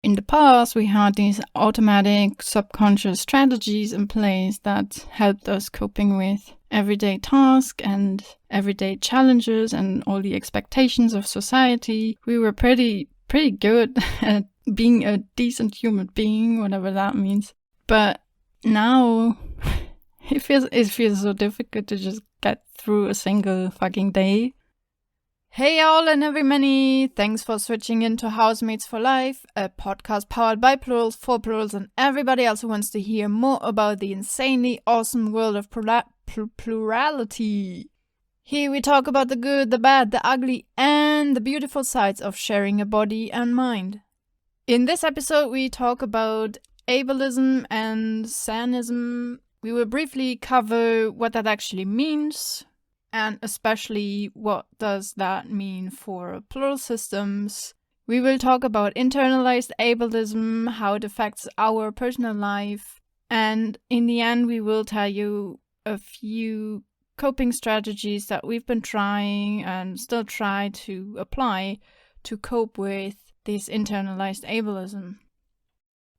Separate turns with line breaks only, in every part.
in the past, we had these automatic subconscious strategies in place that helped us coping with everyday tasks and everyday challenges and all the expectations of society. We were pretty good at being a decent human being, whatever that means. But now it feels so difficult to just get through a single fucking day. Hey all and every many, thanks for switching into Housemates for Life, a podcast powered by Plurals for Plurals and everybody else who wants to hear more about the insanely awesome world of plurality. Here we talk about the good, the bad, the ugly, and the beautiful sides of sharing a body and mind. In this episode we talk about ableism and sanism. We will briefly cover what that actually means, and especially what does that mean for plural systems. We will talk about internalized ableism, how it affects our personal life, and in the end we will tell you a few coping strategies that we've been trying and still try to apply to cope with this internalized ableism.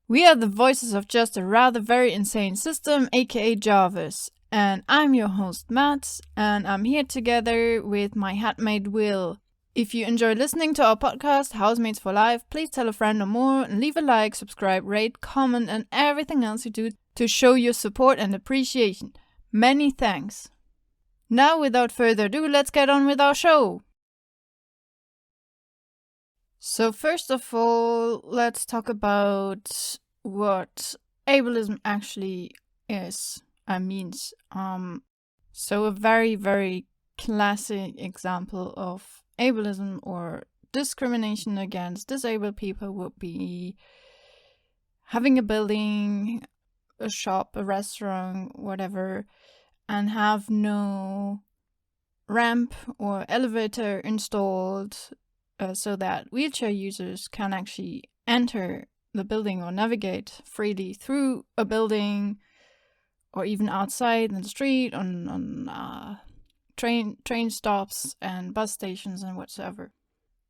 We are the voices of just a rather very insane system, aka Jarvis. And I'm your host, Matt, and I'm here together with my hatmate, Will. If you enjoy listening to our podcast, Housemates for Life, please tell a friend or more, and leave a like, subscribe, rate, comment, and everything else you do to show your support and appreciation. Many thanks. Now, without further ado, let's get on with our show. So first of all, let's talk about what ableism actually is. Means. So a very, very classic example of ableism or discrimination against disabled people would be having a building, a shop, a restaurant, whatever, and have no ramp or elevator installed so that wheelchair users can actually enter the building or navigate freely through a building, or even outside in the street, on train stops and bus stations and whatsoever.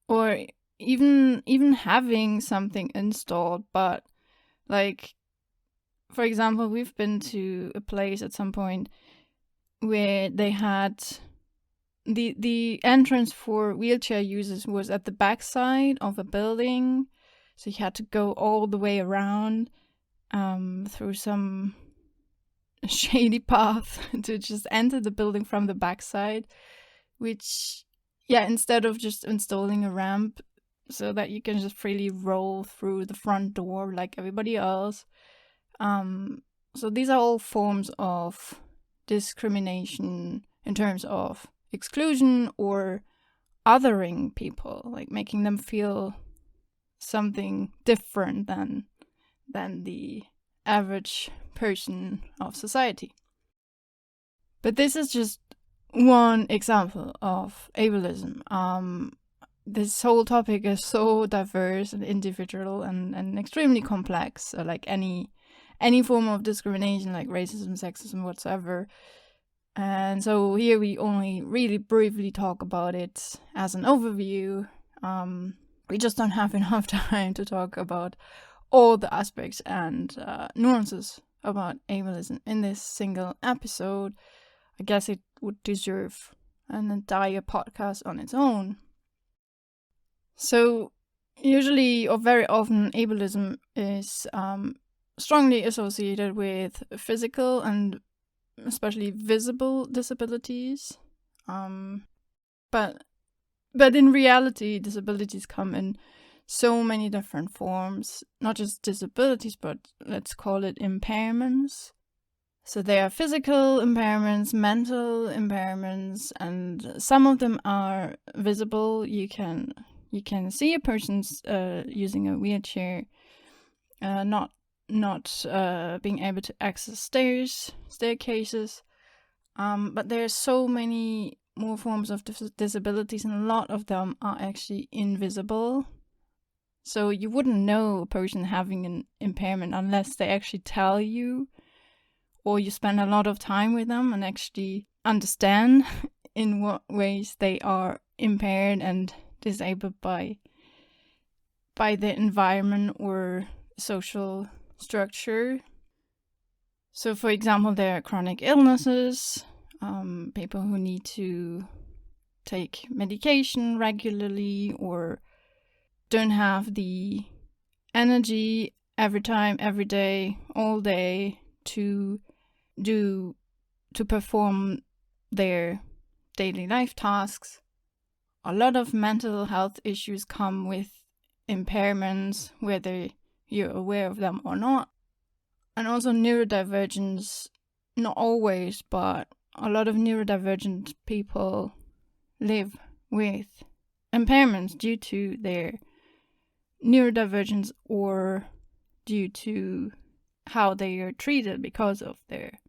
Or even having something installed, but like, for example, we've been to a place at some point where they had the entrance for wheelchair users was at the backside of a building, so you had to go all the way around through some shady path to just enter the building from the backside, which, instead of just installing a ramp so that you can just freely roll through the front door like everybody else. So these are all forms of discrimination in terms of exclusion or othering people, like making them feel something different than the average person of society. But this is just one example of ableism. This whole topic is so diverse and individual and extremely complex, like any form of discrimination, like racism, sexism, whatsoever. And so here we only really briefly talk about it as an overview. We just don't have enough time to talk about all the aspects and nuances about ableism in this single episode. I guess it would deserve an entire podcast on its own. So usually or very often ableism is strongly associated with physical and especially visible disabilities. But in reality, disabilities come in so many different forms, not just disabilities, but let's call it impairments. So there are physical impairments, mental impairments, and some of them are visible. You can see a person's using a wheelchair, not being able to access staircases. But there are so many more forms of disabilities, and a lot of them are actually invisible. So you wouldn't know a person having an impairment unless they actually tell you, or you spend a lot of time with them and actually understand in what ways they are impaired and disabled by by the environment or social structure. So, for example, there are chronic illnesses, people who need to take medication regularly or don't have the energy every time, every day, all day to perform their daily life tasks. A lot of mental health issues come with impairments, whether you're aware of them or not. And also neurodivergence, not always, but a lot of neurodivergent people live with impairments due to their neurodivergence or due to how they are treated because of their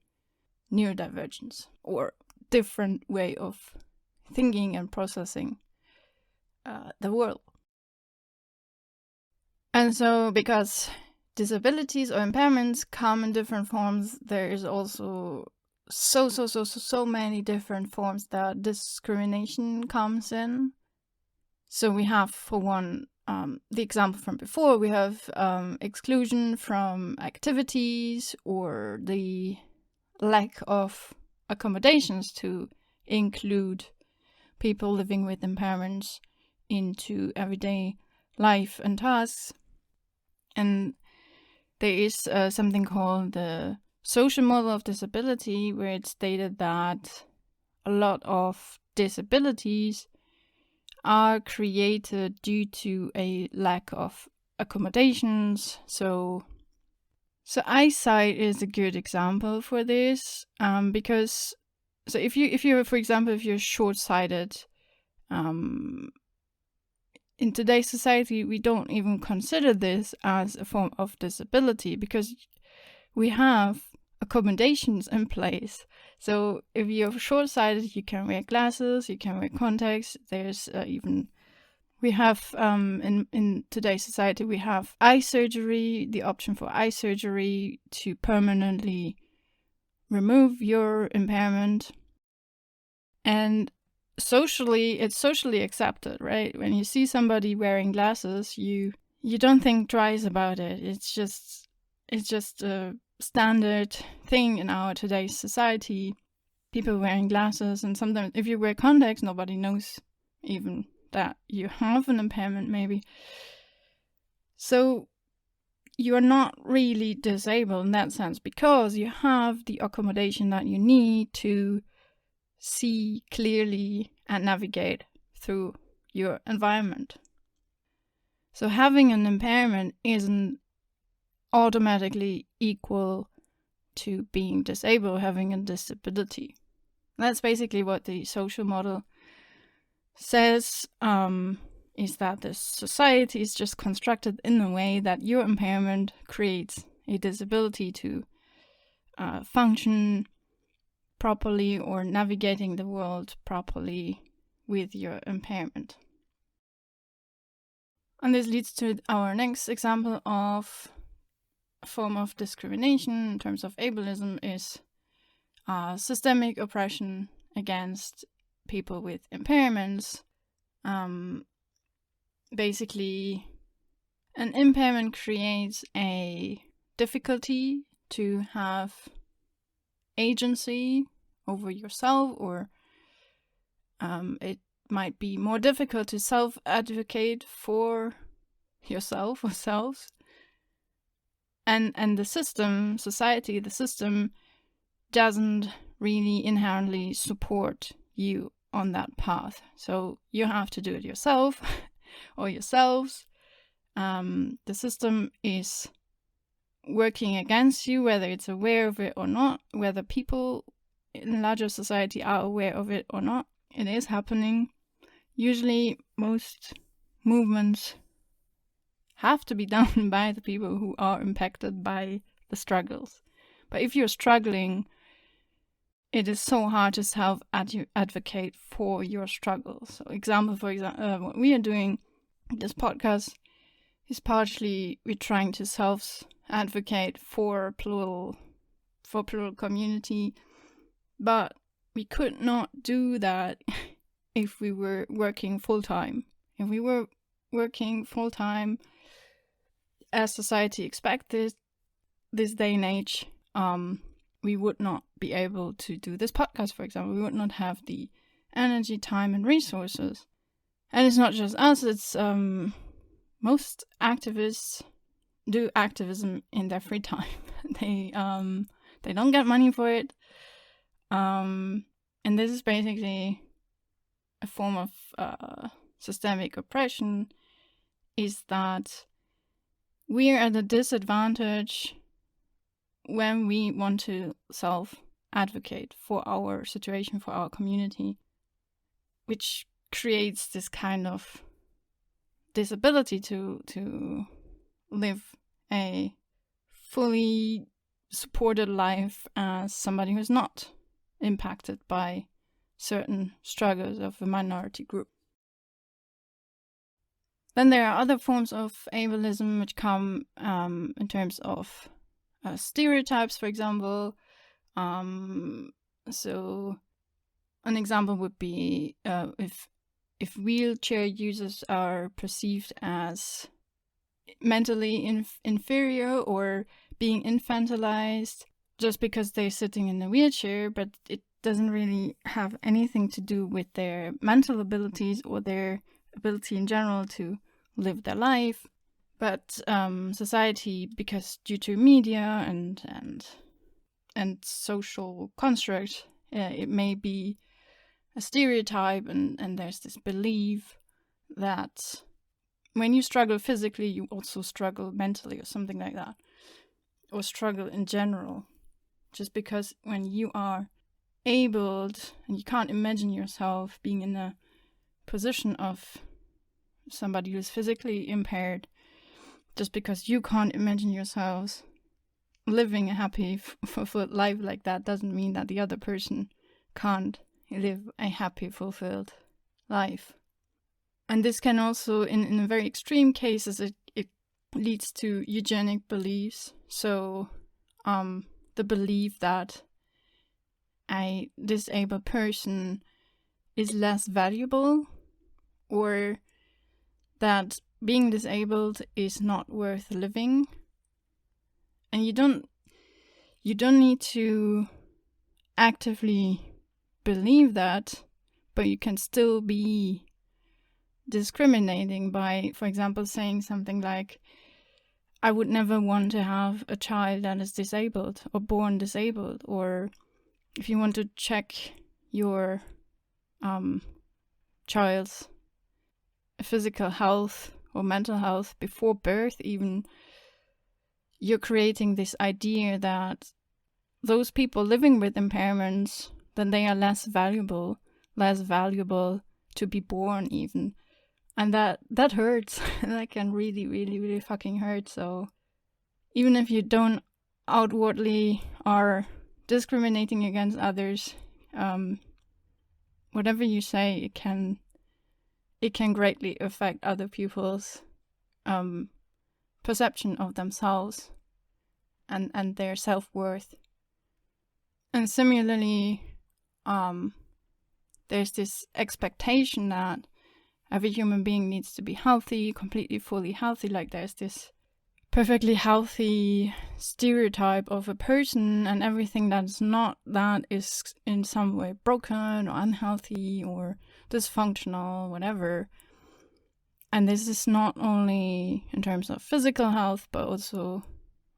neurodivergence or different way of thinking and processing the world. And so because disabilities or impairments come in different forms, there is also so many different forms that discrimination comes in. So we have, for one, the example from before, we have exclusion from activities or the lack of accommodations to include people living with impairments into everyday life and tasks. And there is something called the social model of disability, where it's stated that a lot of disabilities are created due to a lack of accommodations. So eyesight is a good example for this, because so if you're, for example, if you're short-sighted, in today's society, we don't even consider this as a form of disability because we have accommodations in place. So if you're short-sighted, you can wear glasses, you can wear contacts. There's we have, in today's society, we have eye surgery, the option for eye surgery to permanently remove your impairment. And socially, it's socially accepted, right? When you see somebody wearing glasses, you don't think twice about it. It's just a standard thing in our today's society. People wearing glasses, and sometimes if you wear contacts, nobody knows even that you have an impairment, maybe. So you are not really disabled in that sense because you have the accommodation that you need to see clearly and navigate through your environment. So having an impairment isn't automatically equal to being disabled, having a disability. That's basically what the social model says, is that the society is just constructed in a way that your impairment creates a disability to function properly or navigating the world properly with your impairment. And this leads to our next example of a form of discrimination in terms of ableism is systemic oppression against people with impairments. Basically, an impairment creates a difficulty to have agency over yourself, or it might be more difficult to self-advocate for yourself or selves. And the system, society, the system doesn't really inherently support you on that path. So you have to do it yourself or yourselves. The system is working against you, whether it's aware of it or not, whether people in larger society are aware of it or not. It is happening. Usually most movements have to be done by the people who are impacted by the struggles. But if you're struggling, it is so hard to self-advocate for your struggles. So what we are doing, this podcast, is partially we're trying to self-advocate for plural community, but we could not do that if we were working full-time. If we were working full-time as society expected this day and age, we would not be able to do this podcast, for example. We would not have the energy, time, and resources. And it's not just us, it's most activists do activism in their free time. They don't get money for it. And this is basically a form of systemic oppression, is that we're at a disadvantage when we want to self-advocate for our situation, for our community, which creates this kind of disability to live a fully supported life as somebody who's not impacted by certain struggles of a minority group. Then there are other forms of ableism which come in terms of stereotypes, for example. So an example would be if wheelchair users are perceived as mentally inferior or being infantilized just because they're sitting in a wheelchair, but it doesn't really have anything to do with their mental abilities or their ability in general to live their life. But society, because due to media and social construct, it may be a stereotype, and there's this belief that when you struggle physically, you also struggle mentally or something like that, or struggle in general. Just because when you are abled and you can't imagine yourself being in a position of somebody who's physically impaired, just because you can't imagine yourselves living a happy, fulfilled life like that doesn't mean that the other person can't live a happy, fulfilled life. And this can also, in very extreme cases, it leads to eugenic beliefs. So the belief that a disabled person is less valuable, or that being disabled is not worth living. And you don't need to actively believe that, but you can still be discriminating by, for example, saying something like, I would never want to have a child that is disabled or born disabled. Or if you want to check your child's physical health or mental health before birth even, you're creating this idea that those people living with impairments, then they are less valuable to be born even. And that hurts. That can really, really, really fucking hurt. So even if you don't outwardly are discriminating against others, whatever you say, it can greatly affect other people's perception of themselves and their self-worth. And similarly, there's this expectation that every human being needs to be healthy, completely, fully healthy. Like there's this perfectly healthy stereotype of a person, and everything that's not that is in some way broken or unhealthy or dysfunctional, whatever. And this is not only in terms of physical health, but also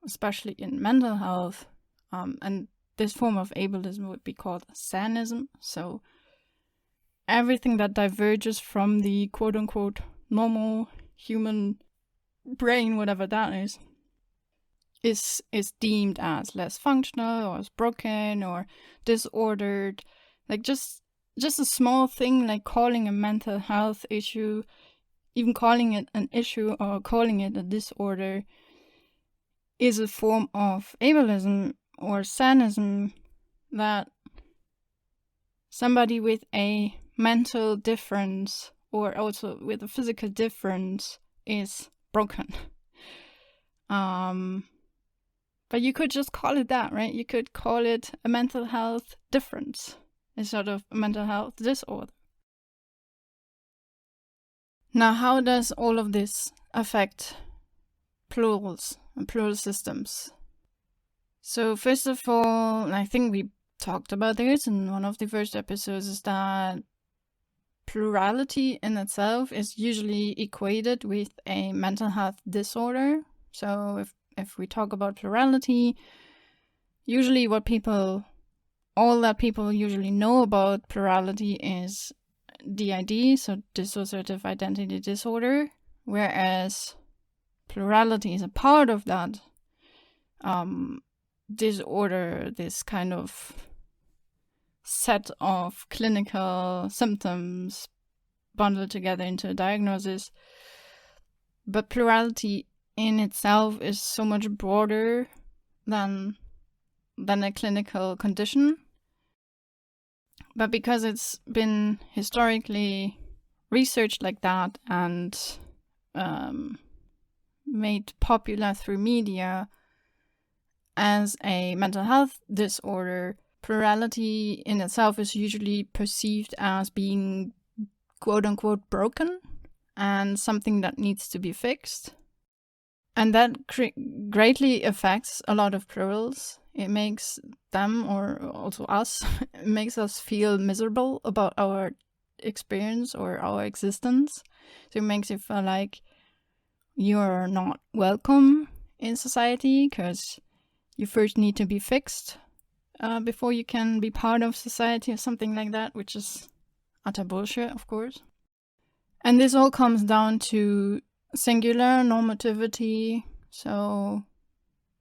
especially in mental health. And this form of ableism would be called sanism. So everything that diverges from the quote-unquote normal human brain, whatever that is deemed as less functional or as broken or disordered. Like just a small thing like calling a mental health issue, even calling it an issue or calling it a disorder, is a form of ableism or sanism, that somebody with a mental difference or also with a physical difference is broken. But you could just call it that, right? You could call it a mental health difference instead of a mental health disorder. Now, how does all of this affect plurals and plural systems. So first of all, I think we talked about this in one of the first episodes, is that plurality in itself is usually equated with a mental health disorder. So if we talk about plurality, usually all that people usually know about plurality is DID, so dissociative identity disorder, whereas plurality is a part of that disorder, this kind of set of clinical symptoms bundled together into a diagnosis. But plurality in itself is so much broader than a clinical condition. But because it's been historically researched like that and made popular through media as a mental health disorder, plurality in itself is usually perceived as being quote-unquote broken and something that needs to be fixed. And that greatly affects a lot of plurals. It makes them, or also us, it makes us feel miserable about our experience or our existence. So it makes you feel like you're not welcome in society because you first need to be fixed before you can be part of society or something like that, which is utter bullshit, of course. And this all comes down to singular normativity. So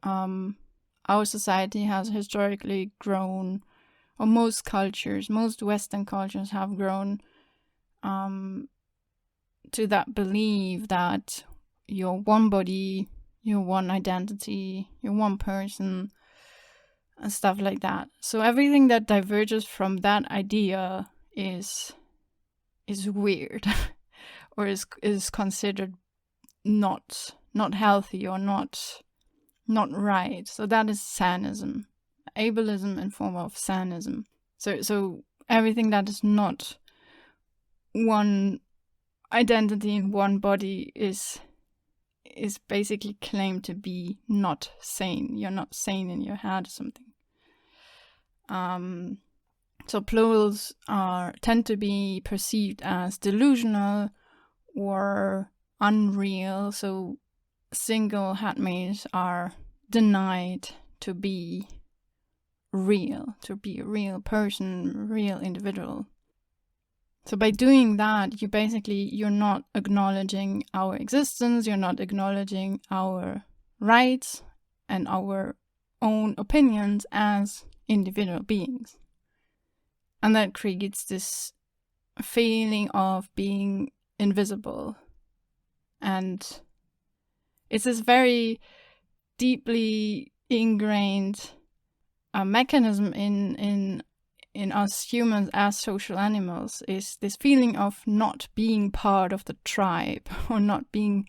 our society has historically grown, or most Western cultures have grown to that belief that you're one body, you're one identity, you're one person, and stuff like that. So everything that diverges from that idea is weird or is considered not healthy or not right. So that is sanism, ableism in form of sanism. So everything that is not one identity in one body is basically claimed to be not sane. You're not sane in your head or something. So plurals tend to be perceived as delusional or unreal. So single headmates are denied to be real, to be a real person, real individual. So by doing that, you're not acknowledging our existence, you're not acknowledging our rights and our own opinions as individual beings. And that creates this feeling of being invisible. And it's this very deeply ingrained mechanism in us humans as social animals, is this feeling of not being part of the tribe or not being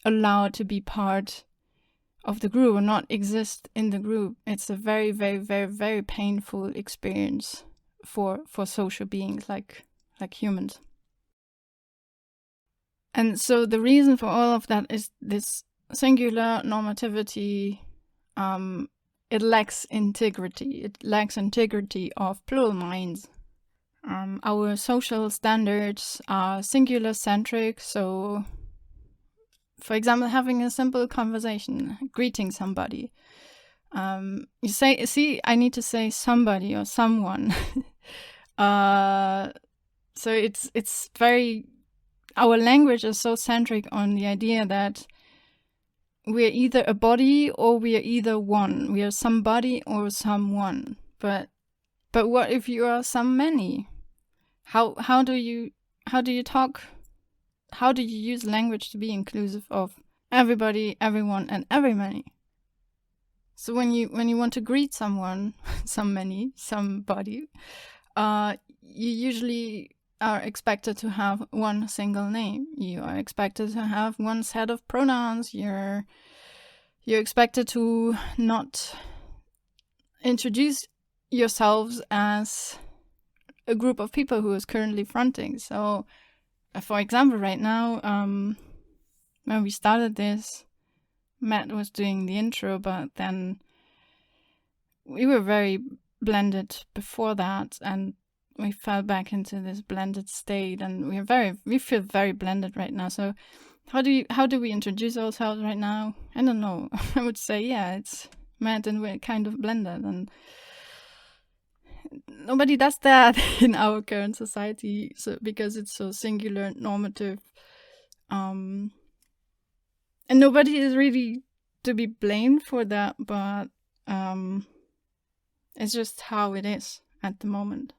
allowed to be part of the group or not exist in the group. It's a very, very, very, very painful experience for social beings like humans. And so the reason for all of that is this singular normativity. It lacks integrity. It lacks integrity of plural minds. Our social standards are singular-centric. So, for example, having a simple conversation, greeting somebody. You say, see, I need to say somebody or someone. So it's very... Our language is so centric on the idea that we're either a body or we are either one. We are somebody or someone. But what if you are some many? How do you talk? How do you use language to be inclusive of everybody, everyone, and every many? So when you want to greet someone, somebody, you usually are expected to have one single name. You are expected to have one set of pronouns. You're expected to not introduce yourselves as a group of people who is currently fronting. So, for example, right now, when we started this, Matt was doing the intro, but then we were very blended before that, and we fell back into this blended state, and we feel very blended right now. So how do we introduce ourselves right now? I don't know. I would say, yeah, it's Matt and we're kind of blended, and nobody does that in our current society, so because it's so singular and normative, and nobody is really to be blamed for that, but it's just how it is at the moment.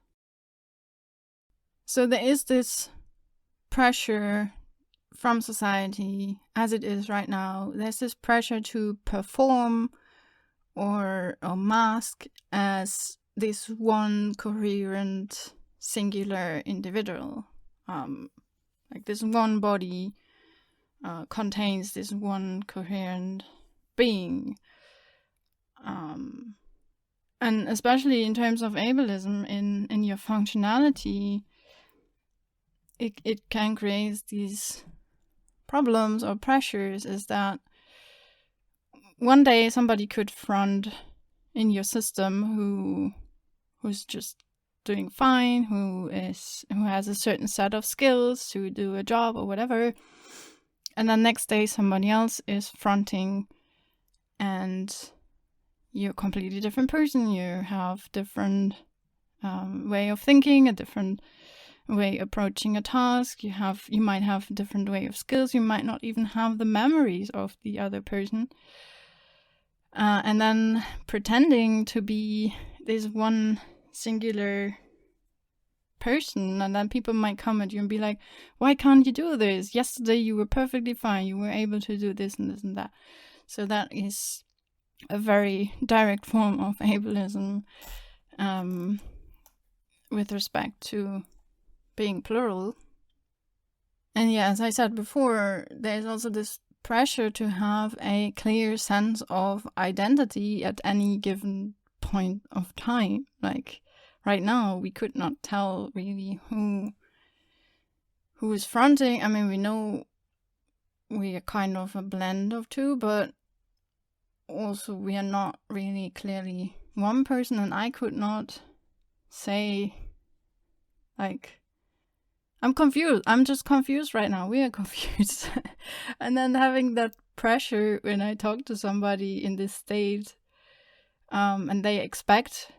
So there is this pressure from society as it is right now. There's this pressure to perform or mask as this one coherent singular individual. Like this one body contains this one coherent being. And especially in terms of ableism, in your functionality, it can create these problems or pressures. Is that one day somebody could front in your system who's just doing fine, who has a certain set of skills to do a job or whatever, and then next day somebody else is fronting, and you're a completely different person. You have different way of thinking, a different way approaching a task. You might have a different way of skills. You might not even have the memories of the other person. And then pretending to be this one singular person, and then people might come at you and be like, why can't you do this? Yesterday you were perfectly fine. You were able to do this and this and that. So that is a very direct form of ableism with respect to being plural. And yeah, as I said before, there's also this pressure to have a clear sense of identity at any given point of time. Like right now, we could not tell really who is fronting. I mean, we know we are kind of a blend of two, but also we are not really clearly one person, and I could not say, like, I'm confused. I'm just confused right now. We are confused. And then having that pressure when I talk to somebody in this state, and they expect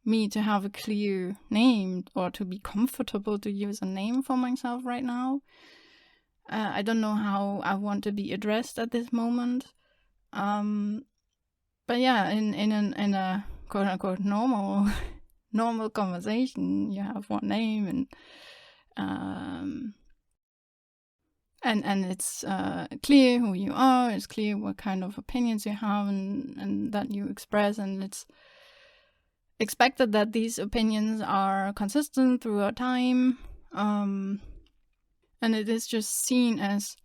me to have a clear name or to be comfortable to use a name for myself right now. I don't know how I want to be addressed at this moment. But yeah, in a quote unquote normal conversation, you have one name, and it's clear who you are. It's clear what kind of opinions you have and that you express, and it's expected that these opinions are consistent throughout time. And it is just seen as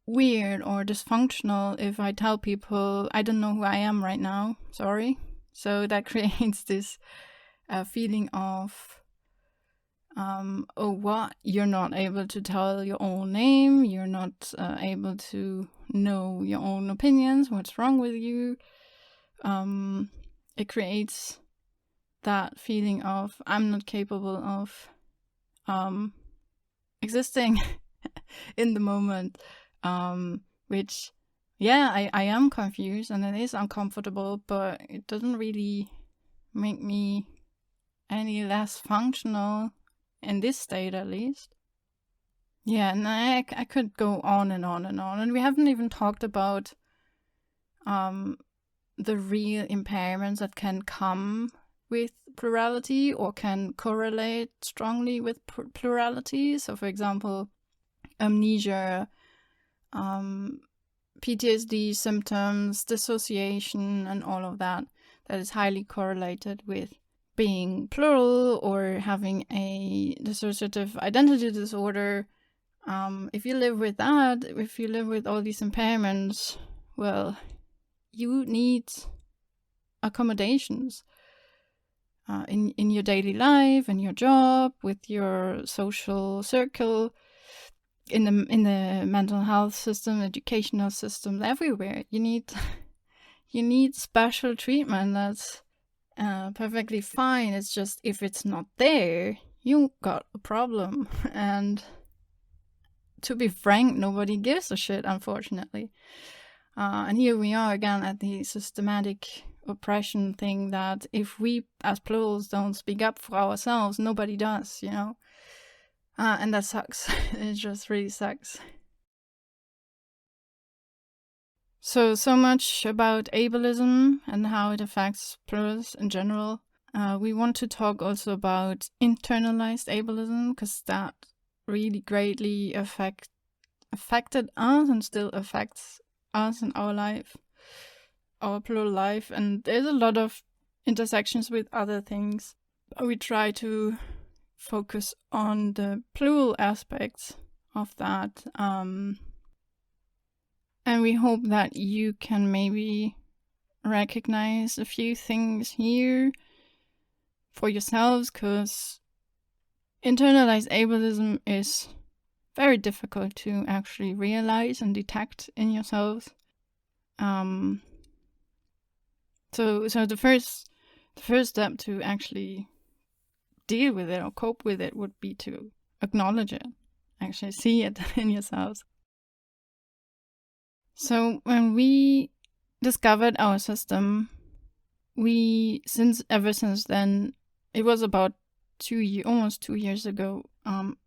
weird or dysfunctional if I tell people I don't know who I am right now. Sorry. So that creates this feeling of, oh, what? You're not able to tell your own name. You're not able to know your own opinions. What's wrong with you? It creates that feeling of I'm not capable of existing in the moment, which, yeah, I am confused and it is uncomfortable, but it doesn't really make me any less functional in this state, at least. Yeah, and I could go on and on and on, and we haven't even talked about the real impairments that can come with plurality or can correlate strongly with plurality. So, for example, amnesia, PTSD symptoms, dissociation, and all of that is highly correlated with being plural or having a dissociative identity disorder. If you live with that, if you live with all these impairments, well, you need accommodations in your daily life, in your job, with your social circle. in the mental health system, educational systems, everywhere. You need special treatment. That's perfectly fine. It's just if it's not there, you got a problem. And to be frank, nobody gives a shit, unfortunately. And here we are again at the systematic oppression thing, that if we as plurals don't speak up for ourselves, nobody does, you know? And that sucks. It just really sucks. So much about ableism and how it affects plurals in general. We want to talk also about internalized ableism, because that really greatly affected us and still affects us in our life, our plural life. And there's a lot of intersections with other things. We try to focus on the plural aspects of that. And we hope that you can maybe recognize a few things here for yourselves, because internalized ableism is very difficult to actually realize and detect in yourselves. So the first step to actually deal with it or cope with it would be to acknowledge it, actually see it in yourselves. So when we discovered our system, ever since then, it was about almost 2 years ago.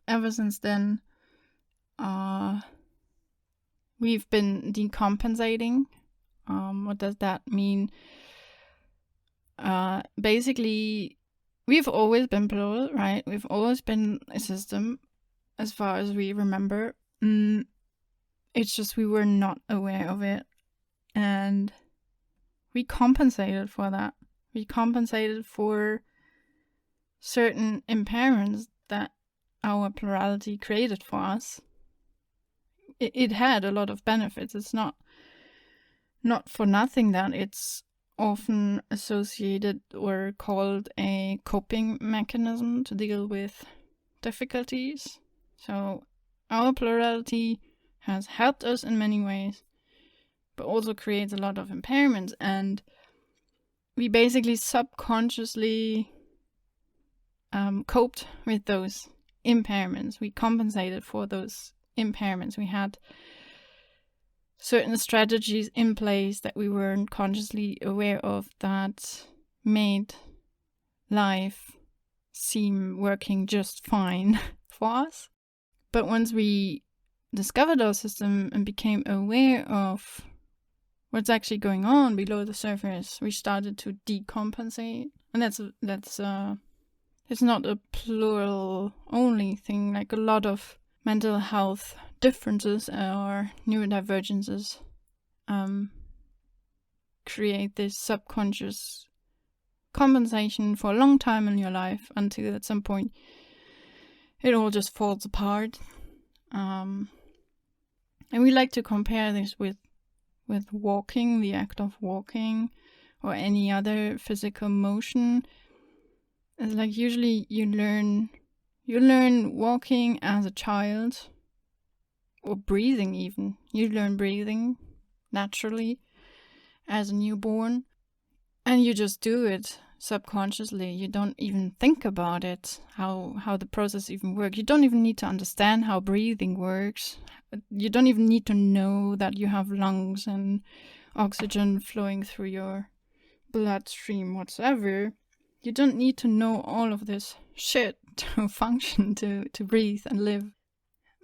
Ever since then, we've been decompensating. What does that mean? Basically, we've always been plural, right? We've always been a system, as far as we remember. It's just we were not aware of it, and we compensated for that. We compensated for certain impairments that our plurality created for us. It had a lot of benefits. It's not for nothing that it's often associated or called a coping mechanism to deal with difficulties. So our plurality has helped us in many ways, but also creates a lot of impairments. And we basically subconsciously coped with those impairments. We compensated for those impairments. We had certain strategies in place that we weren't consciously aware of that made life seem working just fine for us. But once we discovered our system and became aware of what's actually going on below the surface, we started to decompensate. And that's it's not a plural only thing. Like a lot of mental health differences or neurodivergences create this subconscious compensation for a long time in your life, until at some point it all just falls apart. And we like to compare this with walking, the act of walking, or any other physical motion. It's like usually you learn walking as a child, or breathing even. You learn breathing naturally as a newborn, and you just do it subconsciously. You don't even think about it, how the process even works. You don't even need to understand how breathing works. You don't even need to know that you have lungs and oxygen flowing through your bloodstream whatsoever. You don't need to know all of this shit to function, to breathe and live.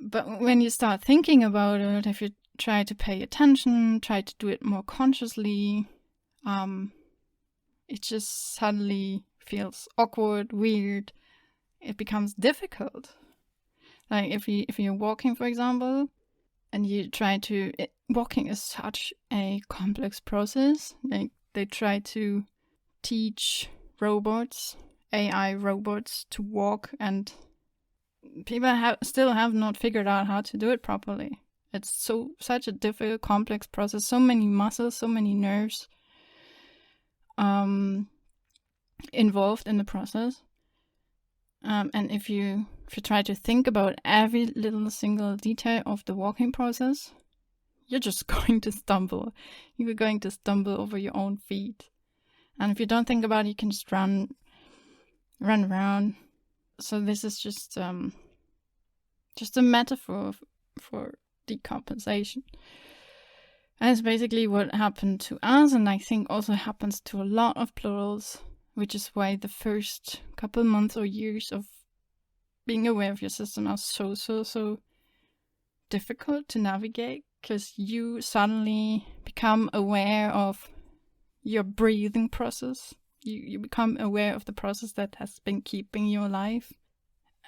But when you start thinking about it, if you try to pay attention, try to do it more consciously, it just suddenly feels awkward, weird. It becomes difficult. Like if you're walking, for example, and you try to... walking is such a complex process. Like they try to teach robots, AI robots, to walk, and people still have not figured out how to do it properly. It's such a difficult, complex process. So many muscles, so many nerves involved in the process. And if you if you try to think about every little single detail of the walking process, you're just going to stumble. You're going to stumble over your own feet. And if you don't think about it, you can just run around. So this is just a metaphor for decompensation. And it's basically what happened to us, and I think also happens to a lot of plurals, which is why the first couple months or years of being aware of your system are so difficult to navigate, because you suddenly become aware of your breathing process. You become aware of the process that has been keeping you alive.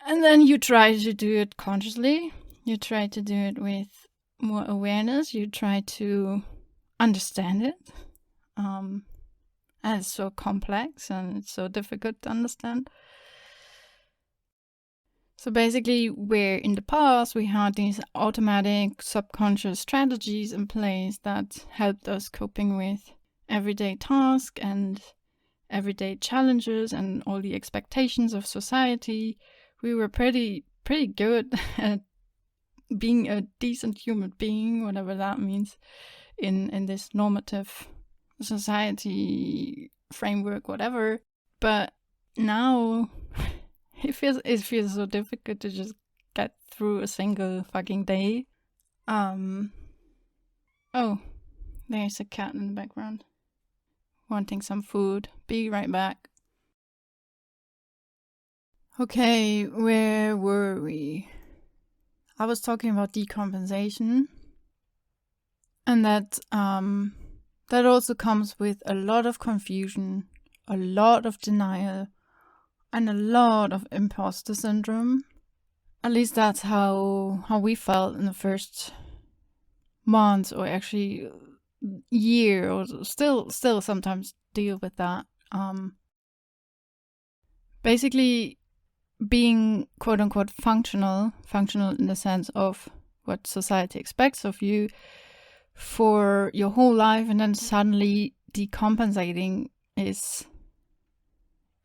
And then you try to do it consciously. You try to do it with more awareness. You try to understand it. And it's so complex and it's so difficult to understand. So basically, where in the past we had these automatic subconscious strategies in place that helped us coping with everyday tasks and everyday challenges and all the expectations of society, we were pretty good at being a decent human being, whatever that means, in this normative society framework, whatever. But now it feels so difficult to just get through a single fucking day. Oh, there's a cat in the background wanting some food. Be right back. Okay, where were we? I was talking about decompensation, and that also comes with a lot of confusion, a lot of denial, and a lot of imposter syndrome. At least that's how we felt in the first months, or actually year, or still sometimes deal with that. Basically, being quote unquote functional in the sense of what society expects of you for your whole life, and then suddenly decompensating is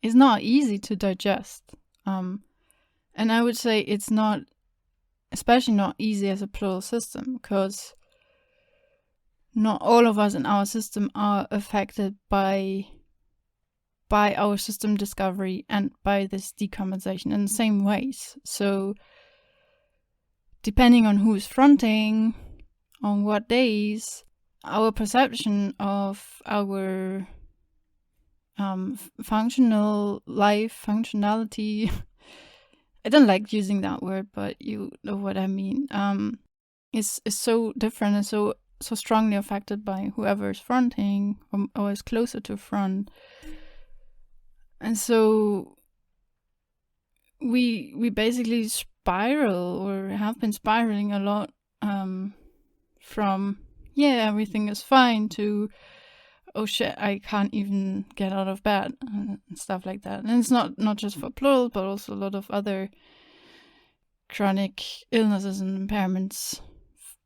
not easy to digest. And I would say it's not, especially not easy as a plural system, because not all of us in our system are affected by our system discovery and by this decompensation in the same ways. So depending on who's fronting, on what days, our perception of our functional life, functionality, I don't like using that word, but you know what I mean, is so different and so strongly affected by whoever is fronting or is closer to front. And so we basically spiral, or have been spiraling a lot, from everything is fine to oh shit, I can't even get out of bed and stuff like that. And it's not just for plural, but also a lot of other chronic illnesses and impairments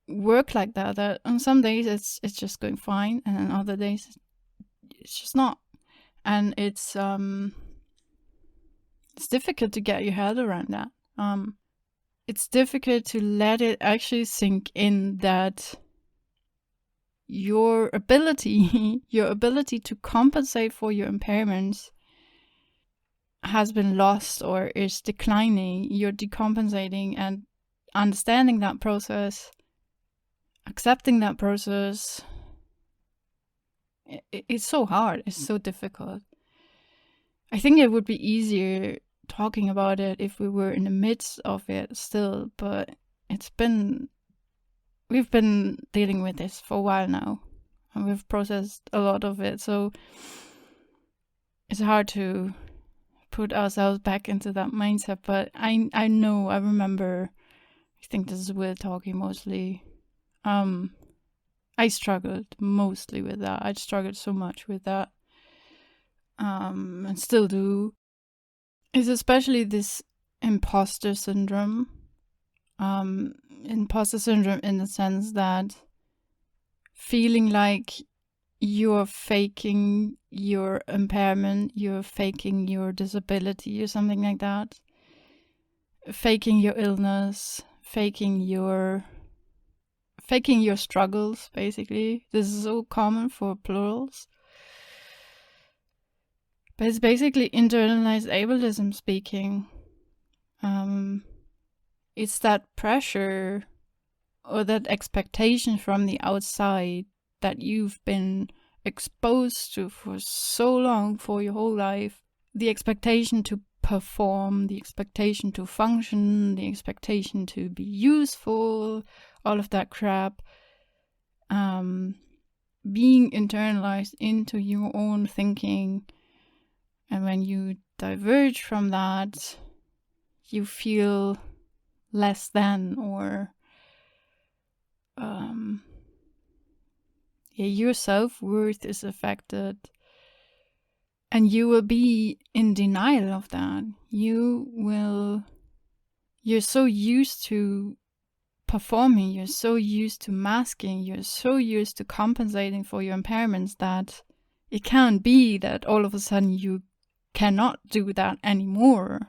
work like that. That on some days it's just going fine, and on other days it's just not. And it's difficult to get your head around that. It's difficult to let it actually sink in that your ability to compensate for your impairments has been lost or is declining. You're decompensating, and understanding that process, accepting that process, it's so hard. It's so difficult. I think it would be easier talking about it if we were in the midst of it still, but we've been dealing with this for a while now, and we've processed a lot of it, so it's hard to put ourselves back into that mindset. But I remember, I think this is Will talking mostly, I struggled mostly with that. I struggled so much with that, and still do. It's especially this imposter syndrome. Imposter syndrome in the sense that feeling like you're faking your impairment, you're faking your disability or something like that. faking your illness, faking your struggles, basically. This is so common for plurals. But it's basically internalized ableism speaking. It's that pressure or that expectation from the outside that you've been exposed to for so long, for your whole life. The expectation to perform, the expectation to function, the expectation to be useful, all of that crap. Being internalized into your own thinking. And when you diverge from that, you feel less than, or your self-worth is affected, and you will be in denial of that. You're so used to performing, you're so used to masking, you're so used to compensating for your impairments that it can't be that all of a sudden you cannot do that anymore.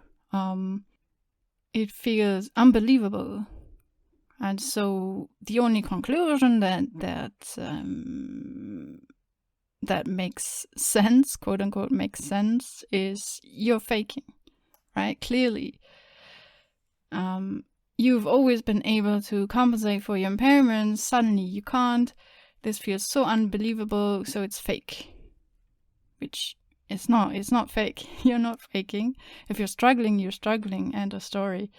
It feels unbelievable. And so the only conclusion that makes sense, quote unquote, makes sense, is you're faking, right? Clearly. You've always been able to compensate for your impairments. Suddenly you can't. This feels so unbelievable, so it's fake. Which it's not fake. You're not faking. If you're struggling, you're struggling, end of story.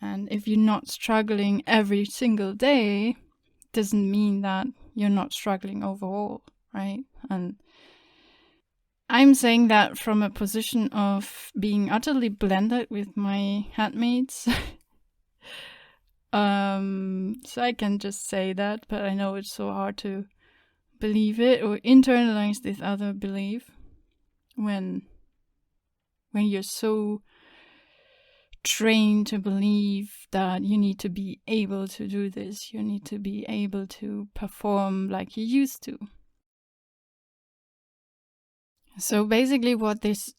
And if you're not struggling every single day, doesn't mean that you're not struggling overall, right? And I'm saying that from a position of being utterly blended with my handmaids. So I can just say that, but I know it's so hard to believe it or internalize this other belief when you're so trained to believe that you need to be able to do this, you need to be able to perform like you used to. So basically what this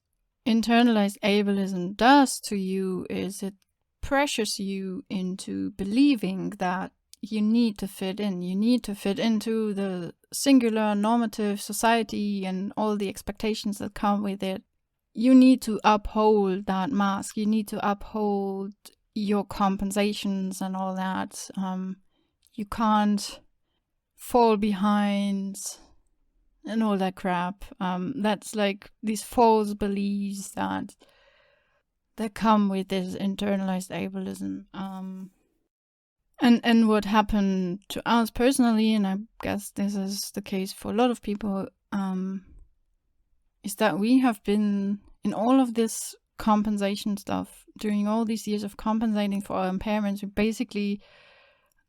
internalized ableism does to you is it pressures you into believing that you need to fit in. You need to fit into the singular normative society and all the expectations that come with it. You need to uphold that mask. You need to uphold your compensations and all that. You can't fall behind and all that crap. That's like these false beliefs that come with this internalized ableism. And what happened to us personally, and I guess this is the case for a lot of people, is that we have been in all of this compensation stuff during all these years of compensating for our impairments. We basically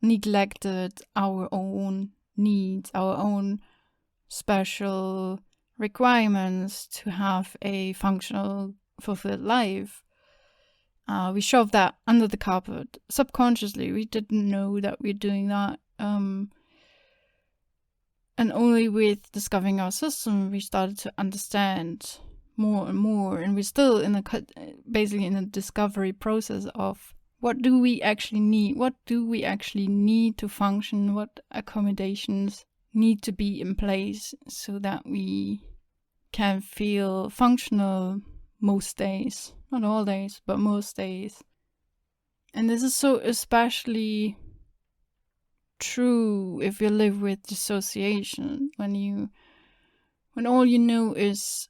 neglected our own needs, our own special requirements to have a functional, fulfilled life. We shoved that under the carpet subconsciously. We didn't know that we're doing that. And only with discovering our system, we started to understand more and more. And we're still basically in a discovery process of what do we actually need? What do we actually need to function? What accommodations need to be in place so that we can feel functional most days? Not all days, but most days. And this is so especially true if you live with dissociation, when all you know is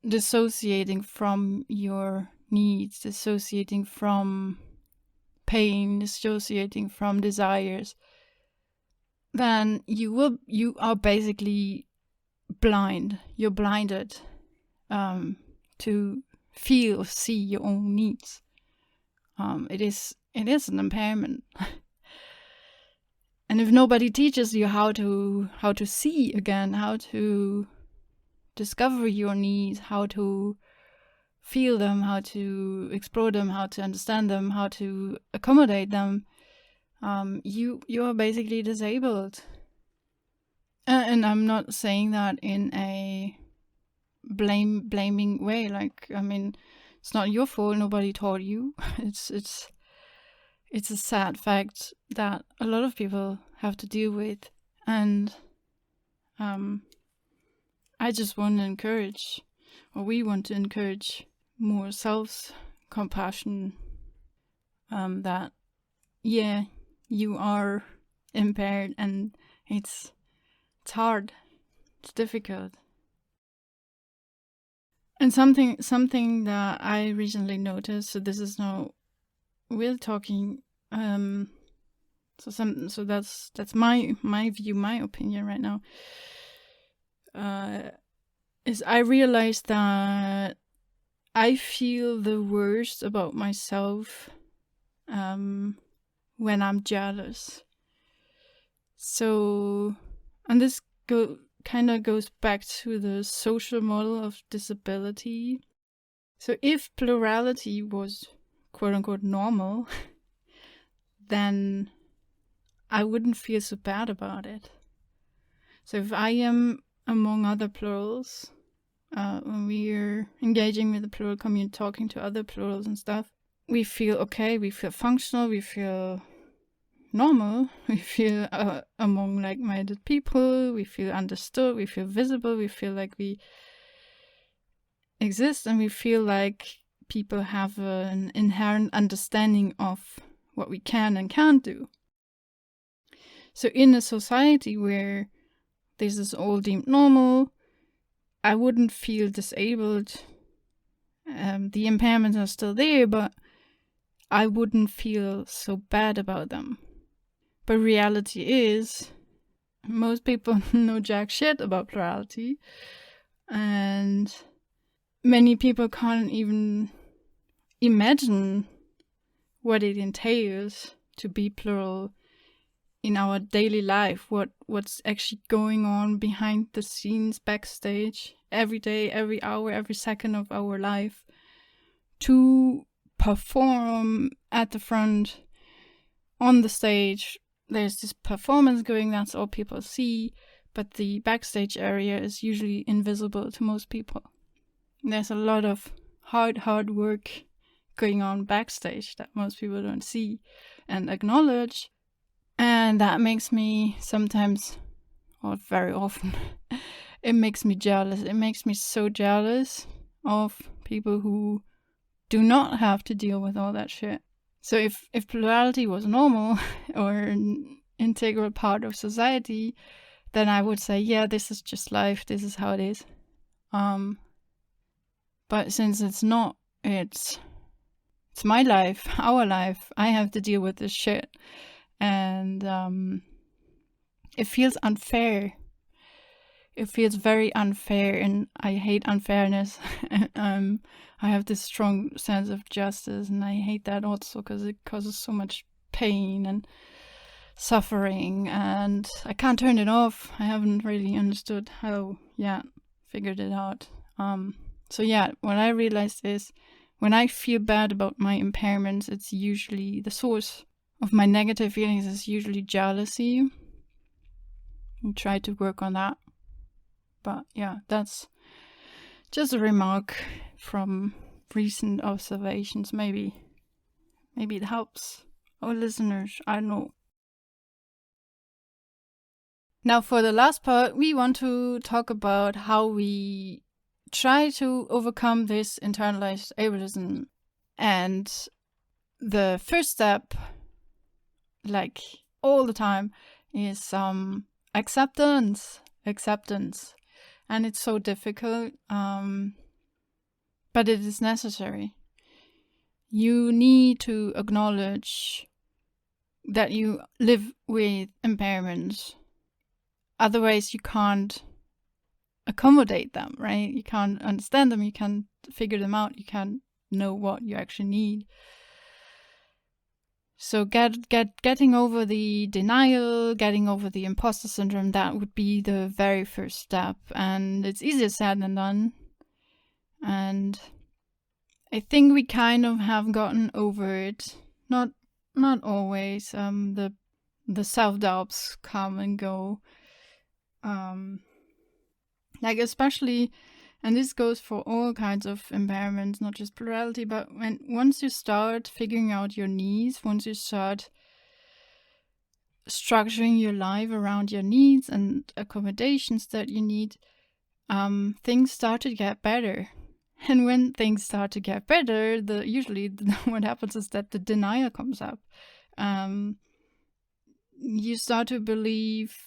dissociating from your needs, dissociating from pain, dissociating from desires, then you are basically blind. You're blinded to feel or see your own needs. It is an impairment. And if nobody teaches you how to see again, how to discover your needs, how to feel them, how to explore them, how to understand them, how to accommodate them, you are basically disabled. And I'm not saying that in a blaming way. Like, I mean, it's not your fault. Nobody taught you. It's it's a sad fact that a lot of people have to deal with. And I just want to encourage, or we want to encourage, more self-compassion, that, yeah, you are impaired and it's hard, it's difficult. And something that I recently noticed, so this is now, we're talking, so that's my view, my opinion right now, is I realized that I feel the worst about myself when I'm jealous. So, and this kind of goes back to the social model of disability. So if plurality was quote unquote normal, then I wouldn't feel so bad about it. So if I am among other plurals, when we're engaging with the plural community, talking to other plurals and stuff, we feel okay, we feel functional, we feel normal, we feel among like-minded people, we feel understood, we feel visible, we feel like we exist, and we feel like people have an inherent understanding of what we can and can't do. So in a society where this is all deemed normal, I wouldn't feel disabled. The impairments are still there, but I wouldn't feel so bad about them. But reality is, most people know jack shit about plurality, and many people can't even imagine what it entails to be plural in our daily life, what's actually going on behind the scenes, backstage, every day, every hour, every second of our life, to perform at the front, on the stage. There's this performance going, that's all people see, but the backstage area is usually invisible to most people. There's a lot of hard work going on backstage that most people don't see and acknowledge. And that makes me sometimes, or very often, it makes me jealous. It makes me so jealous of people who do not have to deal with all that shit. So if plurality was normal or an integral part of society, then I would say, yeah, this is just life. This is how it is. But since it's not, it's my life, our life. I have to deal with this shit. And it feels unfair. It feels very unfair, and I hate unfairness. I have this strong sense of justice, and I hate that also because it causes so much pain and suffering, and I can't turn it off. I haven't really understood how yet, figured it out. So yeah, what I realized is when I feel bad about my impairments, it's usually the source of my negative feelings is usually jealousy. I try to work on that. But yeah, that's just a remark from recent observations. Maybe it helps our listeners. I don't know. Now for the last part, we want to talk about how we try to overcome this internalized ableism. And the first step, like all the time, is acceptance. And it's so difficult, but it is necessary. You need to acknowledge that you live with impairments. Otherwise, you can't accommodate them, right? You can't understand them, you can't figure them out, you can't know what you actually need. So getting over the denial, getting over the imposter syndrome, that would be the very first step. And it's easier said than done. And I think we kind of have gotten over it. Not always. The self-doubts come and go. Like especially And this goes for all kinds of impairments, not just plurality, but once you start figuring out your needs, once you start structuring your life around your needs and accommodations that you need, things start to get better. And when things start to get better, usually what happens is that the denial comes up. You start to believe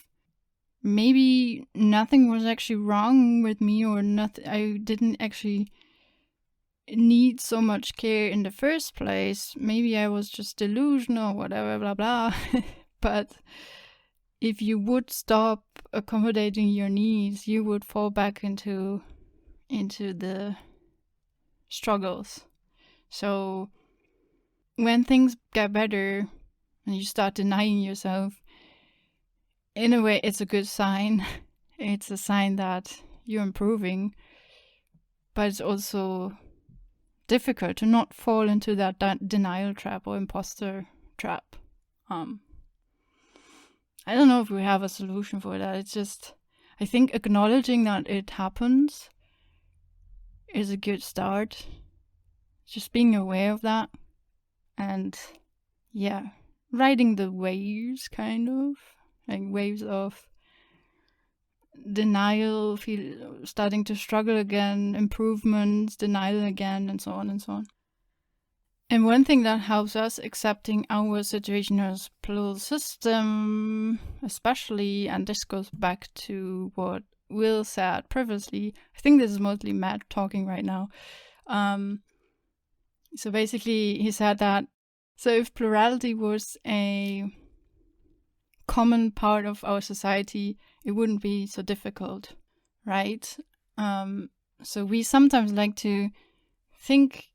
maybe nothing was actually wrong with me, or nothing. I didn't actually need so much care in the first place. Maybe I was just delusional, whatever, blah blah. But if you would stop accommodating your needs, you would fall back into the struggles. So when things get better and you start denying yourself, in a way, it's a good sign. It's a sign that you're improving. But it's also difficult to not fall into that denial trap or imposter trap. I don't know if we have a solution for that. It's just, I think acknowledging that it happens is a good start. Just being aware of that. And yeah, riding the waves, kind of. Like waves of denial, starting to struggle again, improvements, denial again, and so on and so on. And one thing that helps us accepting our situation as plural system, especially, and this goes back to what Will said previously. I think this is mostly Matt talking right now. So basically, he said that, so if plurality was a common part of our society, it wouldn't be so difficult, right? So we sometimes like to think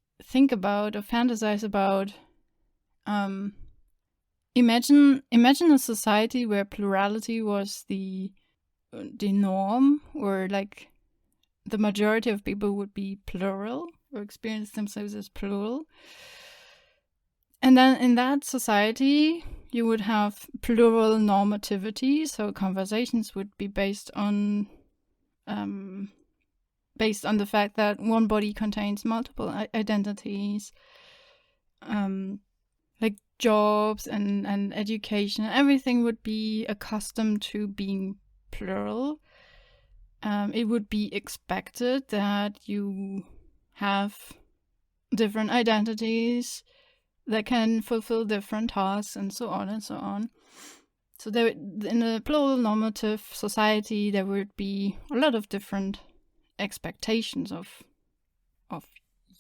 about or fantasize about, imagine a society where plurality was the norm, or like the majority of people would be plural or experience themselves as plural. And then in that society, you would have plural normativity, so conversations would be based on the fact that one body contains multiple identities, like jobs and education. Everything would be accustomed to being plural. It would be expected that you have different identities that can fulfill different tasks, and so on and so on. So there, in a plural normative society, there would be a lot of different expectations of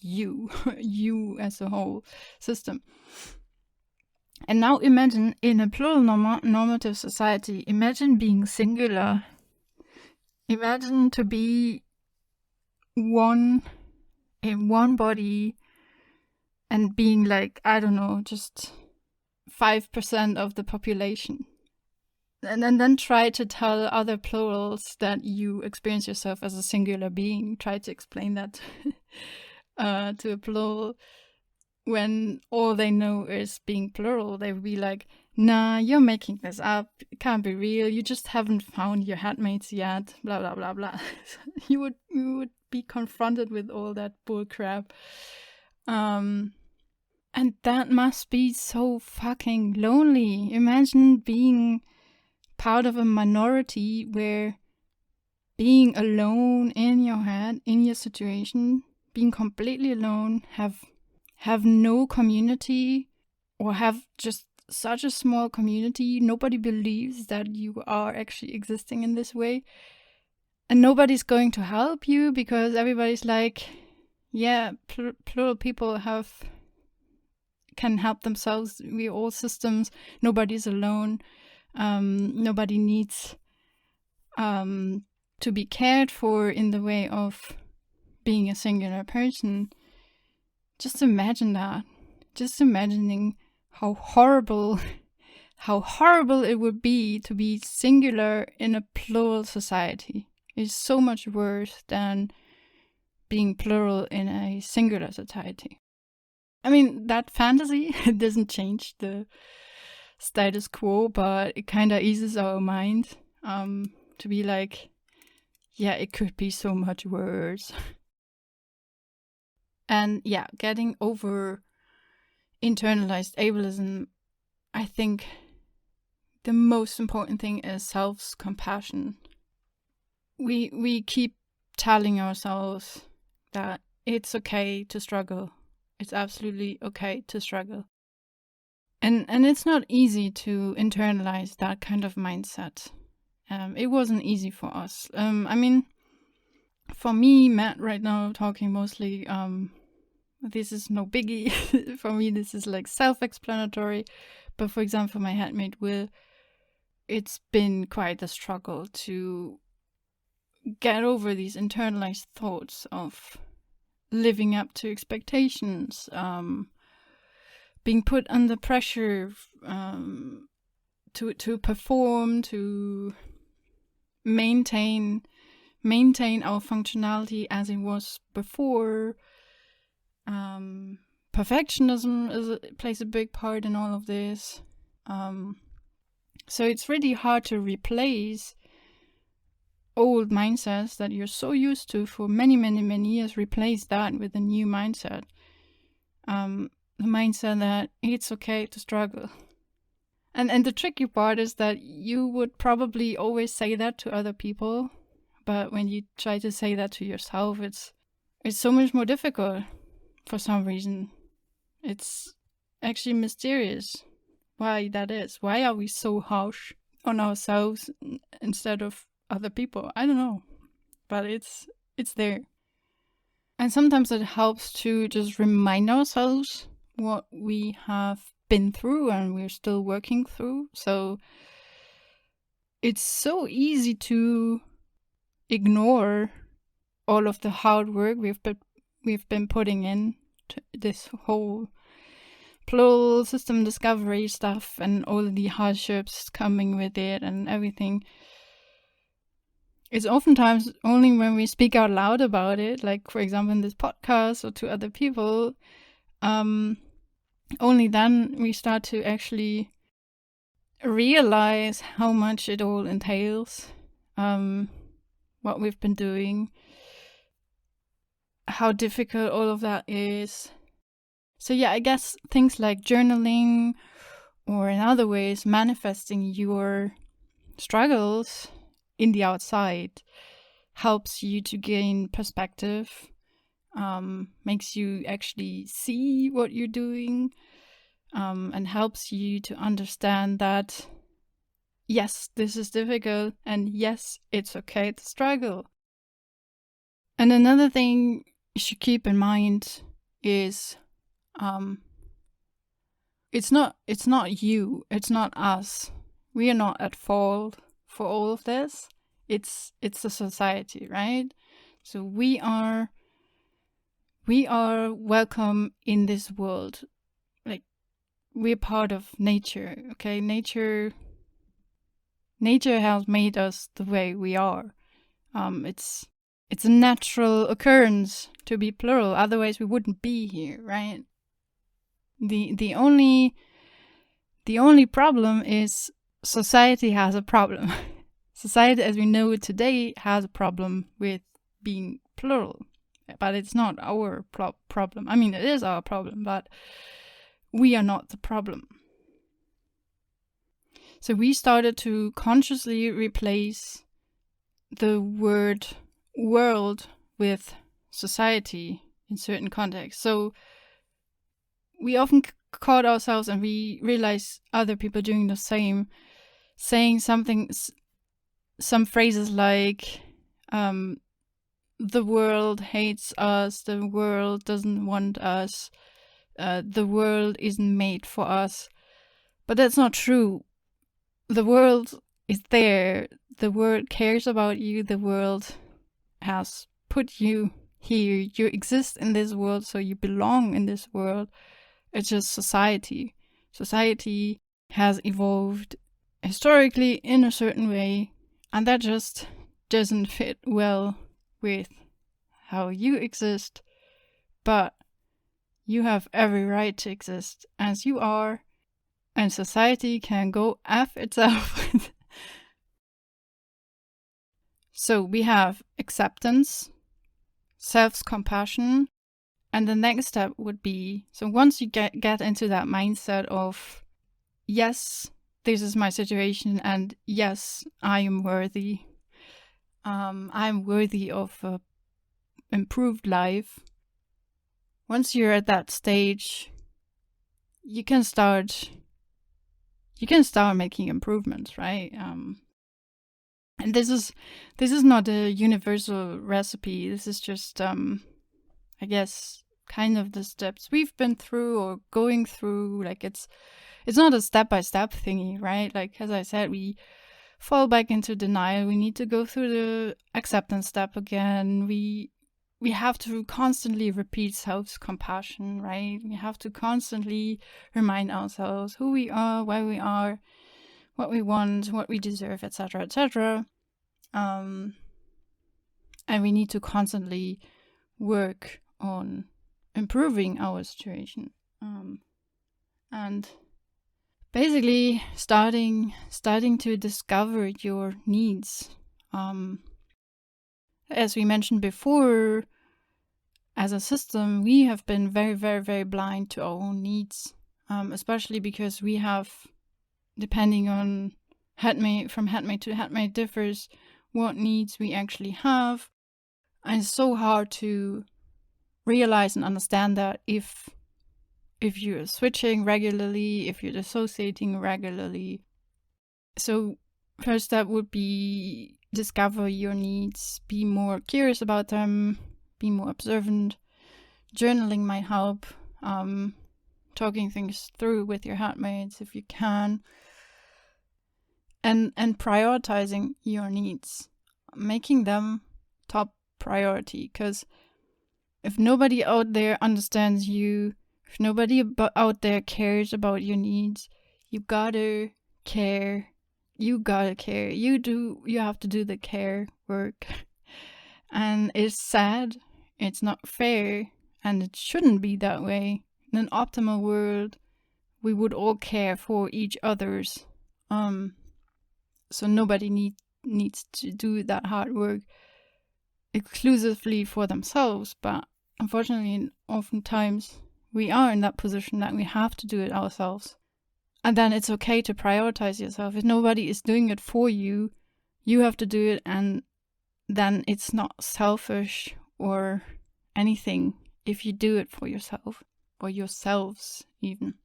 you, you as a whole system. And now imagine in a plural normative society, imagine being singular. Imagine to be one in one body, and being like, I don't know, just 5% of the population. And then try to tell other plurals that you experience yourself as a singular being. Try to explain that to a plural when all they know is being plural. They would be like, nah, you're making this up. It can't be real. You just haven't found your headmates yet. Blah, blah, blah, blah. You would be confronted with all that bull crap. And that must be so fucking lonely. Imagine being part of a minority where being alone in your head, in your situation, being completely alone, have no community, or have just such a small community. Nobody believes that you are actually existing in this way. And nobody's going to help you because everybody's like, yeah, plural people can help themselves. We're all systems. Nobody's alone. Nobody needs to be cared for in the way of being a singular person. Just imagine that. Just imagining how horrible it would be to be singular in a plural society. It's so much worse than being plural in a singular society. I mean, that fantasy, it doesn't change the status quo, but it kind of eases our mind to be like, yeah, it could be so much worse. And yeah, getting over internalized ableism, I think the most important thing is self-compassion. We keep telling ourselves that it's okay to struggle. It's absolutely okay to struggle. And it's not easy to internalize that kind of mindset. It wasn't easy for us. I mean, for me, Matt, right now, talking mostly, this is no biggie. For me, this is like self-explanatory. But for example, my handmade Will, it's been quite a struggle to get over these internalized thoughts of living up to expectations, being put under pressure to perform, to maintain our functionality as it was before. Perfectionism plays a big part in all of this. So it's really hard to replace old mindsets that you're so used to for many, many, many years. Replace that with a new mindset. The mindset that it's okay to struggle. And the tricky part is that you would probably always say that to other people, but when you try to say that to yourself, it's so much more difficult for some reason. It's actually mysterious why that is. Why are we so harsh on ourselves instead of other people? I don't know, but it's there. And sometimes it helps to just remind ourselves what we have been through and we're still working through. So it's so easy to ignore all of the hard work we've been putting in to this whole plural system discovery stuff and all the hardships coming with it and everything. It's oftentimes only when we speak out loud about it, like for example in this podcast or to other people, only then we start to actually realize how much it all entails, what we've been doing, how difficult all of that is. So yeah, I guess things like journaling or in other ways manifesting your struggles in the outside helps you to gain perspective, makes you actually see what you're doing, and helps you to understand that, yes, this is difficult, and yes, it's okay to struggle. And another thing you should keep in mind is it's not you, it's not us. We are not at fault for all of this. It's the society, right? So we are welcome in this world. Like, we're part of nature, okay? Nature has made us the way we are. It's a natural occurrence to be plural, otherwise we wouldn't be here, right? The only problem is society has a problem. Society as we know it today has a problem with being plural, but it's not our problem. I mean, it is our problem, but we are not the problem. So we started to consciously replace the word world with society in certain contexts. So we often caught ourselves, and we realize other people doing the same, saying some phrases like, the world hates us, the world doesn't want us, the world isn't made for us. But that's not true. The world is there. The world cares about you. The world has put you here. You exist in this world, so you belong in this world. It's just society. Society has evolved historically in a certain way, and that just doesn't fit well with how you exist. But you have every right to exist as you are, and society can go F itself. So we have acceptance, self-compassion, and the next step would be, so once you get into that mindset of, yes, this is my situation, and yes, I am worthy. I'm worthy of an improved life. Once you're at that stage, you can start making improvements, right? And this is not a universal recipe. This is just, I guess, kind of the steps we've been through or going through. Like it's not a step-by-step thingy, right? Like, as I said, we fall back into denial. We need to go through the acceptance step again. We have to constantly repeat self-compassion, right? We have to constantly remind ourselves who we are, why we are, what we want, what we deserve, etc., etc. And we need to constantly work on improving our situation. And basically starting to discover your needs. As we mentioned before, as a system, we have been very, very, very blind to our own needs, especially because we have, depending on from headmate to headmate differs what needs we actually have. And it's so hard to realize and understand that if you're switching regularly, if you're dissociating regularly. So first step would be discover your needs, be more curious about them, be more observant. Journaling might help. Talking things through with your headmates if you can. And prioritizing your needs, making them top priority. Because if nobody out there understands you, if nobody out there cares about your needs, you gotta care. You gotta care. You have to do the care work. And it's sad. It's not fair. And it shouldn't be that way. In an optimal world, we would all care for each other's. So nobody needs to do that hard work exclusively for themselves. But unfortunately, oftentimes, we are in that position that we have to do it ourselves. And then it's okay to prioritize yourself. If nobody is doing it for you, you have to do it, and then it's not selfish or anything if you do it for yourself or yourselves even.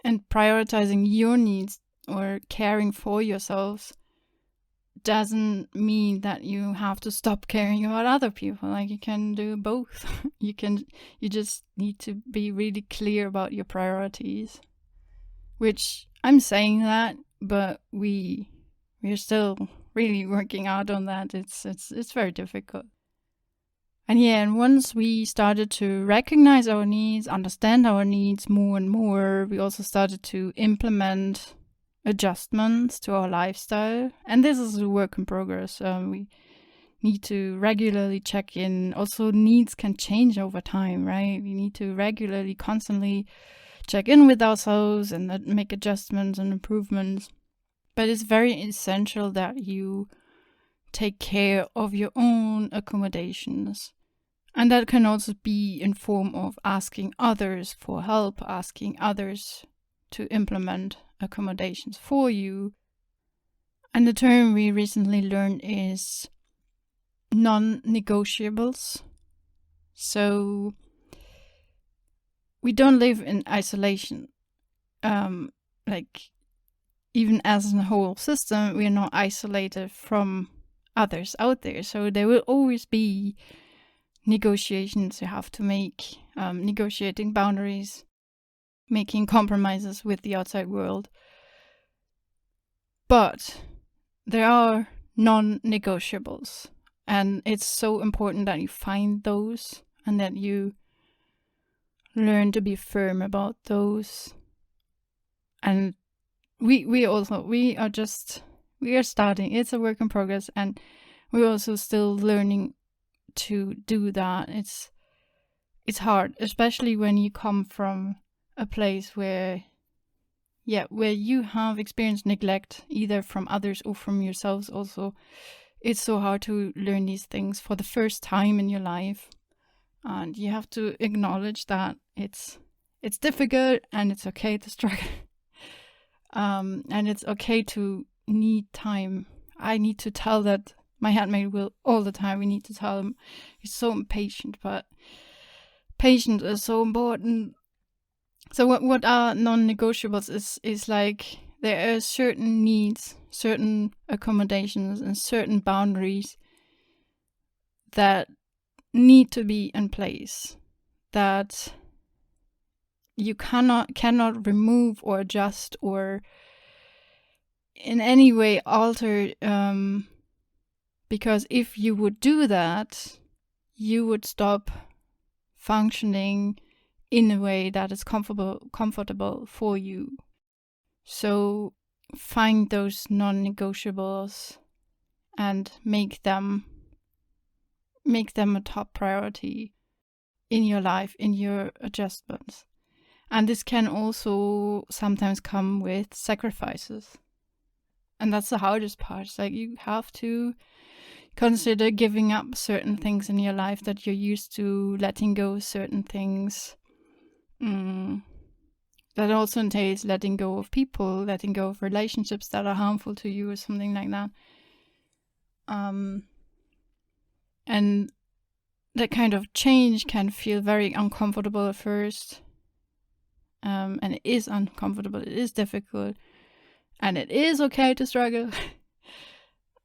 And prioritizing your needs or caring for yourselves doesn't mean that you have to stop caring about other people. Like, you can do both. You just need to be really clear about your priorities. Which I'm saying that, but we're still really working out on that. It's very difficult. And once we started to recognize our needs, understand our needs more and more, we also started to implement adjustments to our lifestyle. And this is a work in progress. We need to regularly check in. Also, needs can change over time, right? We need to regularly, constantly check in with ourselves and make adjustments and improvements. But it's very essential that you take care of your own accommodations. And that can also be in form of asking others for help, asking others to implement accommodations for you. And the term we recently learned is non-negotiables. So we don't live in isolation. Like, even as a whole system, we are not isolated from others out there. So there will always be negotiations you have to make, negotiating boundaries, making compromises with the outside world. But there are non-negotiables, and it's so important that you find those and that you learn to be firm about those. And we are starting. It's a work in progress, and we're also still learning to do that. It's hard, especially when you come from a place where you have experienced neglect, either from others or from yourselves also. it's so hard to learn these things for the first time in your life. And you have to acknowledge that it's difficult and it's okay to struggle. And it's okay to need time. I need to tell that my handmaid will all the time. We need to tell him he's so impatient, but patience is so important. So what are non-negotiables is like there are certain needs, certain accommodations, and certain boundaries that need to be in place, that you cannot remove or adjust or in any way alter, because if you would do that, you would stop functioning in a way that is comfortable for you. So find those non-negotiables and make them a top priority in your life, in your adjustments. And this can also sometimes come with sacrifices. And that's the hardest part. It's like you have to consider giving up certain things in your life that you're used to, letting go of certain things. That also entails letting go of people, letting go of relationships that are harmful to you or something like that. And that kind of change can feel very uncomfortable at first. And it is uncomfortable, it is difficult, and it is okay to struggle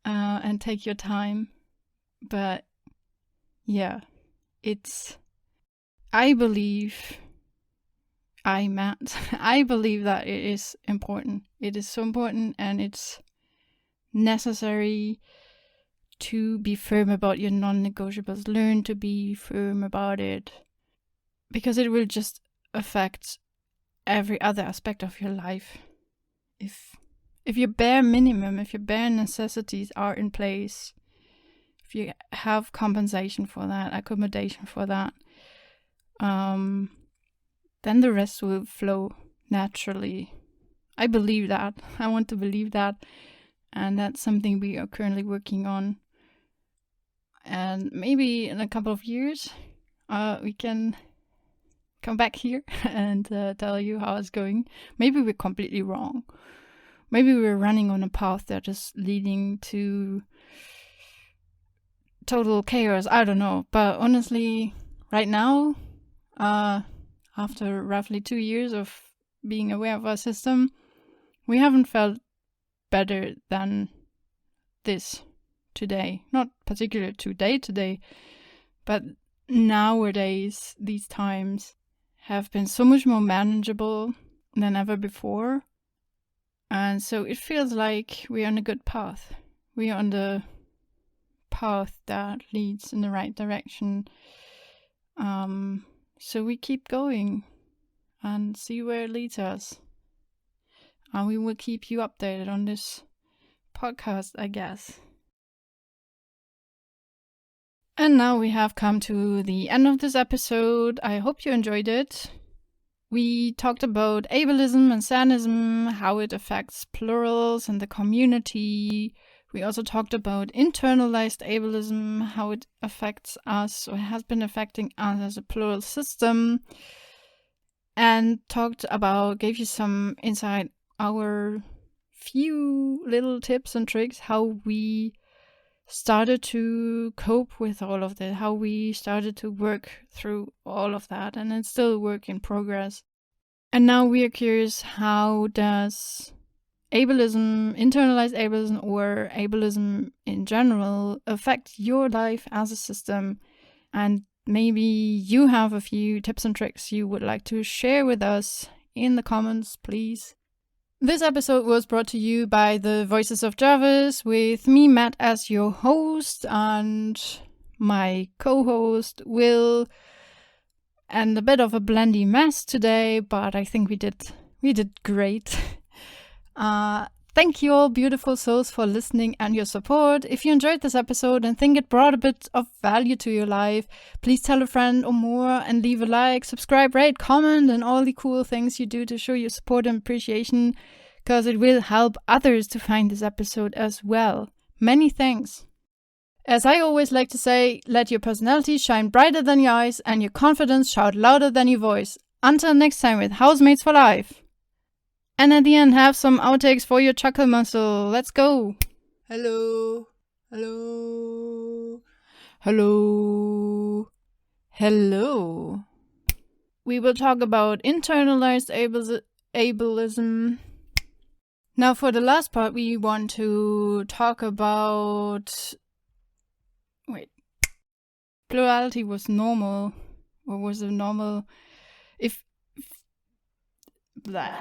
and take your time. But yeah, I believe that it is important. It is so important, and it's necessary to be firm about your non-negotiables. Learn to be firm about it, because it will just affect every other aspect of your life. If your bare minimum, if your bare necessities are in place, if you have compensation for that, accommodation for that, then the rest will flow naturally. I believe that. I want to believe that. And that's something we are currently working on. And maybe in a couple of years, we can come back here and tell you how it's going. Maybe we're completely wrong. Maybe we're running on a path that is leading to total chaos. I don't know. But honestly, right now, after roughly 2 years of being aware of our system, we haven't felt better than this today. Not particularly today, but nowadays, these times have been so much more manageable than ever before. And so it feels like we're on a good path. We are on the path that leads in the right direction. So we keep going and see where it leads us. And we will keep you updated on this podcast, I guess. And now we have come to the end of this episode. I hope you enjoyed it. We talked about ableism and sanism, how it affects plurals and the community. We also talked about internalized ableism, how it affects us or has been affecting us as a plural system. And gave you some insight, our few little tips and tricks, how we started to cope with all of that, how we started to work through all of that, and it's still a work in progress. And now we are curious, how does ableism, internalized ableism, or ableism in general affect your life as a system? And maybe you have a few tips and tricks you would like to share with us in the comments, please. This episode was brought to you by the Voices of Jarvis, with me, Matt, as your host, and my co-host, Will, and a bit of a blendy mess today, but I think we did great. Thank you all, beautiful souls, for listening and your support. If you enjoyed this episode and think it brought a bit of value to your life, please tell a friend or more and leave a like, subscribe, rate, comment, and all the cool things you do to show your support and appreciation, because it will help others to find this episode as well. Many thanks. As I always like to say, let your personality shine brighter than your eyes and your confidence shout louder than your voice. Until next time with Housemates for Life. And at the end, have some outtakes for your chuckle muscle. Let's go. Hello. Hello. Hello. Hello. We will talk about internalized ableism. Now for the last part, we want to talk about... Wait. Plurality was normal. Or was it normal... Blah.